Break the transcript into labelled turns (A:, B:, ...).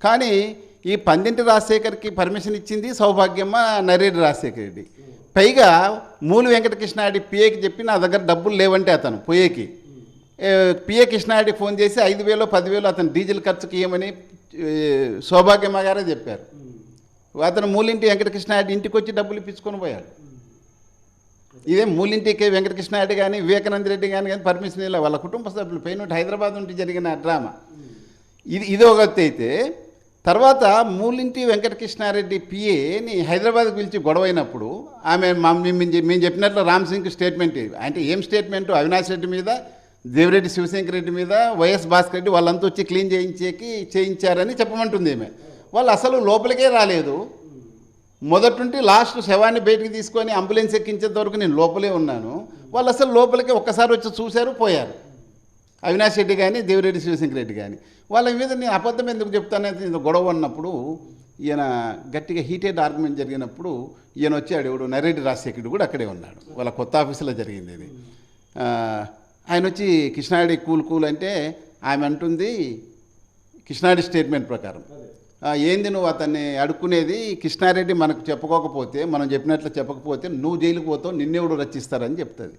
A: కానీ ఈ పందింటి రాజశేఖర్కి పర్మిషన్ ఇచ్చింది సౌభాగ్యమ్మ, నరేడి రాజశేఖర రెడ్డి. పైగా మూలు వెంకటకృష్ణారెడ్డి పిఏకి చెప్పి నా దగ్గర డబ్బులు లేవంటే అతను పిఏకి కృష్ణారెడ్డికి ఫోన్ చేసి 5,000 10,000 అతను డీజిల్ ఖర్చుకి ఇవ్వమని సౌభాగ్యమ్మ గారే చెప్పారు. అతను మూలింటి వెంకటకృష్ణారెడ్డి ఇంటికి వచ్చి డబ్బులు ఇప్పించుకొని పోయాడు. ఇదే మూలింటికి వెంకటకృష్ణారెడ్డి కానీ వివేకానంద రెడ్డి కానీ పర్మిషన్ ఇలా వాళ్ళ కుటుంబ సభ్యులు పైన హైదరాబాద్ నుండి జరిగిన డ్రామా ఇది ఒక అయితే. తర్వాత మూలింటి వెంకటకృష్ణారెడ్డి పిఏని హైదరాబాద్కి పిలిచి గొడవైనప్పుడు ఆమె మేము చెప్పినట్లు రామ్ సింగ్ స్టేట్మెంట్, అంటే ఏం స్టేట్మెంటు, అవినాష్ రెడ్డి మీద, దేవిరెడ్డి శివశంకర్ రెడ్డి మీద, వైఎస్ భాస్కర్ రెడ్డి వాళ్ళంతా వచ్చి క్లీన్ చేయించారని చెప్పమంటుంది ఆమె. వాళ్ళు అసలు లోపలికే రాలేదు. మొదటి నుండి లాస్ట్ శవాన్ని బయటికి తీసుకొని అంబులెన్స్ ఎక్కించేంత వరకు నేను లోపలే ఉన్నాను. వాళ్ళు అసలు లోపలికి ఒక్కసారి వచ్చి చూశారు, పోయారు. అవినాష్ రెడ్డి కానీ దేవిరెడ్డి శివశంకర్ రెడ్డి కానీ వాళ్ళ మీద నేను అబద్ధం ఎందుకు చెప్తానని గొడవ ఉన్నప్పుడు ఈయన గట్టిగా హీటెడ్ ఆర్గ్యుమెంట్ జరిగినప్పుడు ఈయన వచ్చాడు. ఎవడు నరేడి రాజశేఖరుడు కూడా అక్కడే ఉన్నాడు. వాళ్ళ కొత్త ఆఫీసులో జరిగింది ఇది. ఆయన వచ్చి కృష్ణారెడ్డి కూల్ అంటే ఆమె అంటుంది కృష్ణారెడ్డి స్టేట్మెంట్ ప్రకారం, ఏంది నువ్వు అతన్ని అడుక్కునేది, కృష్ణారెడ్డి మనకు చెప్పుకోకపోతే, మనం చెప్పినట్లు చెప్పకపోతే నువ్వు జైలుకు పోతావు, నిన్నెవడు రచిస్తారని చెప్తుంది.